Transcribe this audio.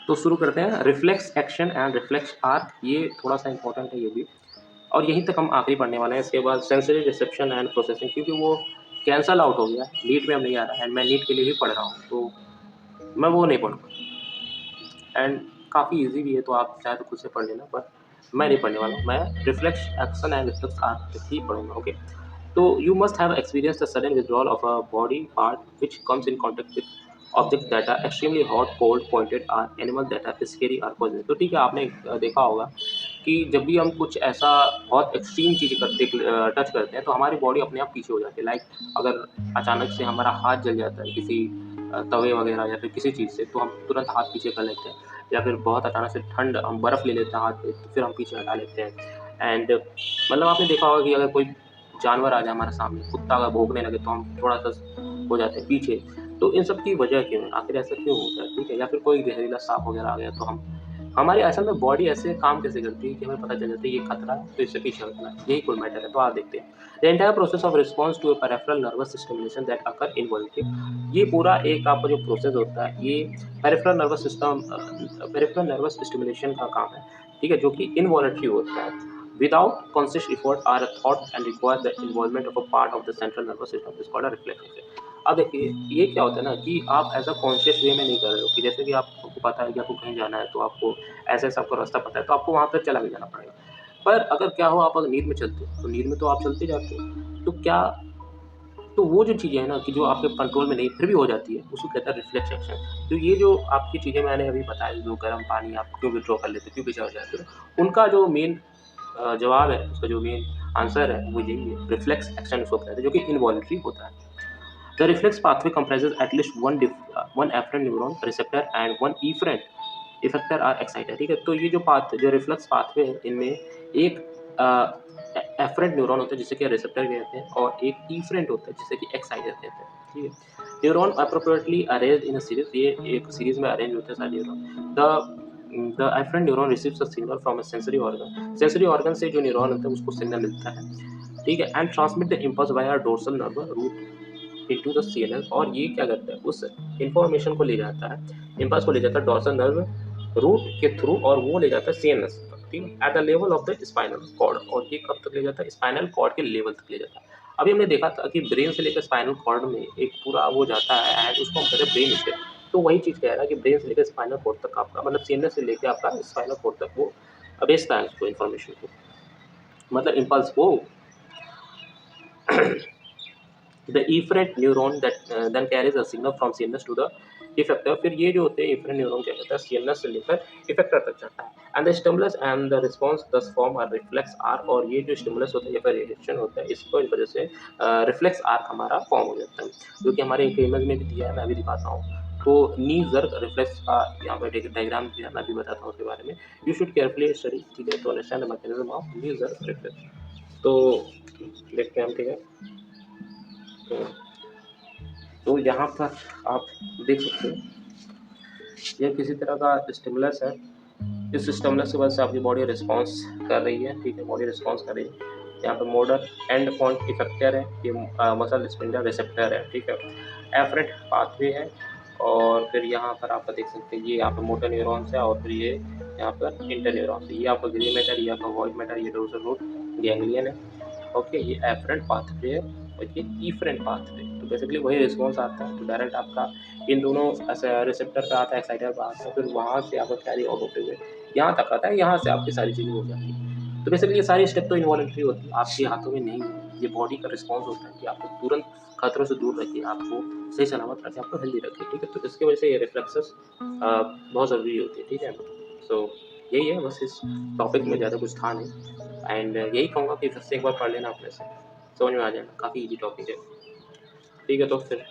तो शुरू करते हैं reflex action and reflex arc, ये थोड़ा सा इंपॉर्टेंट है ये भी, और यहीं तक हम आखिरी पढ़ने वाले हैं। इसके बाद सेंसरी रिसेप्शन एंड प्रोसेसिंग, क्योंकि वो कैंसल आउट हो गया, नीट में अब नहीं आ रहा है, एंड मैं नीट के लिए भी पढ़ रहा हूँ, तो मैं वो नहीं पढ़ूँगा। एंड काफ़ी ईजी भी है, तो आप चाहे तो खुद से पढ़ लेना, बट मैं नहीं पढ़ने वाला हूँ, मैं reflex action and reflex arc ही पढ़ूँगा। ओके, तो you must have experienced the sudden withdrawal of a body part which comes in contact with objects that are extremely hot, cold, pointed, or animals that are scary or poisonous। तो ठीक है, आपने देखा होगा कि जब भी हम कुछ ऐसा बहुत एक्सट्रीम चीज़ टच करते हैं, तो हमारी बॉडी अपने आप पीछे हो जाती है। लाइक अगर अचानक से हमारा हाथ जल जाता है किसी तवे वगैरह या फिर किसी चीज़ से, तो हम तुरंत हाथ पीछे कर लेते हैं, या फिर बहुत अचानक से ठंड, हम बर्फ़ ले लेते हैं हाथ पे, तो फिर हम पीछे हटा लेते हैं। एंड मतलब आपने देखा होगा कि अगर कोई जानवर आ जाए हमारे सामने, कुत्ता अगर भौंकने लगे, तो हम थोड़ा-सा हो जाते हैं पीछे। तो इन सब की वजह क्यों है? आखिर ऐसा क्यों होता है? ठीक है? या फिर कोई जहरीला साँप वगैरह आ गया, तो हम हमारी असल में बॉडी ऐसे काम कैसे करती है कि हमें पता चल जाता है ये खतरा है, तो इससे पीछे हटना है। यही कुल मैटर है, तो आप देखते हैं। The entire process of response to a peripheral nervous stimulation that occur involuntary, ये पूरा एक आपका जो प्रोसेस होता है, ये पेरिफेरल नर्वस स्टिमुलेशन का काम है, ठीक है? जो कि इनवॉलंटरी होता है, without conscious effort or a thought, and require the involvement of a part of the central nervous system is called a reflex action। अब देखिए, ये क्या होता है ना कि आप एज़ अ कॉन्शियस वे में नहीं कर रहे हो, कि जैसे कि आपको पता है कि आपको कहीं जाना है, तो आपको ऐसे-ऐसे आपको रास्ता पता है, तो आपको वहाँ तक चला के जाना पड़ेगा। पर अगर क्या हो, आप अगर नींद में चलते हो, तो नींद में तो आप चलते जाते हो, तो क्या, तो वो जो चीज़ें हैं ना कि जो आपके कंट्रोल में नहीं फिर भी हो जाती है, उसको कहते हैं रिफ्लेक्स एक्शन। तो ये जो आपकी चीज़ें मैंने अभी बताई, जो गर्म पानी आप क्यों विथड्रॉ कर लेते हो, क्यों पीछे हो जाते हो, उनका जो मेन जवाब है, उसका जो मेन आंसर है, वो यही है, रिफ्लेक्स एक्शन उसको कहते हैं, जो कि इनवॉलंटरी होता है। The reflex pathway comprises at least one afferent neuron receptor and one efferent effector or exciter, ठीक है? तो ये जो रिफ्लेक्स पाथवे है, इनमें एक एफरेंट न्यूरॉन होता है जिसे कि रिसेप्टर कहते हैं, और एक इफरेंट होता है जिसे कि एक्साइटर कहते हैं, ठीक है? Neuron appropriately arrange in a series, ये एक सीरीज में अरेंज होते हैं सारे neuron. The afferent neuron receives a signal from a sensory organ से जो न्यूरॉन होता है उसको सिग्नल मिलता है, ठीक है? And transmit the impulse via dorsal nerve root into the CNS, और ये क्या करता है, उस इंफॉर्मेशन को ले जाता है, इम्पल्स को ले जाता है डोर्सल नर्व रूट के थ्रू, और वो ले जाता है सीएनएस तक, ठीक है? At the level of the spinal cord, और ये कब तक ले जाता है, स्पाइनल कॉर्ड के लेवल तक ले जाता है। अभी हमने देखा था कि ब्रेन से लेकर स्पाइनल कॉर्ड में एक पूरा वो जाता है, एंड उसको हम कहते हैं ब्रेन स्टेम। तो वही चीज़ कह रहा है कि ब्रेन से लेकर स्पाइनल कॉर्ड तक आपका, मतलब सीएनएस से लेकर आपका स्पाइनल कॉर्ड तक वो भेजता है उसको, इन्फॉर्मेशन को, मतलब इम्पल्स को। The efferent neuron that then carries a signal from CNS to the effector, फिर ये जो होते हैं efferent neuron क्या कहता है, CNS से लेकर effector तक जाता है, and the stimulus and the response thus form a reflex arc, और ये जो stimulus होता है या फिर reaction होता है, इसको इस वजह से reflex arc हमारा फॉर्म हो जाता है, जो कि हमारे एक इमेज में भी दिया है, मैं भी दिखाता हूँ। तो नी जर्क रिफ्लेक्स का यहाँ पर डायग्राम दिया, मैं भी बताता हूँ उसके बारे में। यू शुड केयरफुली स्टडी, ठीक है, to understand the mechanism of knee jerk reflex. तो देखते हैं हम, ठीक है? तो यहाँ पर आप देख सकते हो, यह किसी तरह का स्टिमुलस है। इस स्टिमुलस की वजह से आपकी बॉडी रिस्पॉन्स कर रही है, ठीक है? बॉडी रिस्पॉन्स कर रही है। यहाँ पे मोडर एंड पॉइंट इफेक्टर है, ये मसल स्पिंडल रिसेप्टर है, ठीक है? एफरेंट पाथवे है, और फिर यहाँ पर आप देख सकते हैं, ये यहाँ पर मोटर न्यूरॉन्स है, और फिर ये यहाँ पर इंटर न्यूरॉन्स है। ये आपका ग्रे मैटर, ये आपका व्हाइट मैटर, ये डोर्सल रूट गैंग्लियन है। ओके, ये एफरेंट पाथवे है, और ये इफरेंट पाथवे। तो बेसिकली वही रिस्पॉन्स आता है, तो डायरेक्ट आपका इन दोनों रिसेप्टर पे आता है, एक्साइटर पे आता है, फिर वहाँ से आपका कैरी आउट होते हुए यहाँ तक आता है, यहाँ से आपकी सारी चीज़ें हो जाती हैं। तो बेसिकली ये सारी स्टेप तो इन्वॉलंटरी होती है, आपके हाथों में नहीं है, ये बॉडी का रिस्पॉन्स होता है कि आपको तुरंत खतरों से दूर रखे, आपको सही सलामत रखे, आपको हेल्दी रखे, ठीक है? तो इसकी वजह से ये रिफ्लेक्सेस बहुत ज़रूरी होती है, ठीक है? सो यही है, बस इस टॉपिक में ज़्यादा कुछ था नहीं, एंड यही कहूँगा कि फिर से एक बार पढ़ लेना अपने से, समझ में आ जाएगा, काफ़ी ईजी टॉपिक है, ठीक है? तो फिर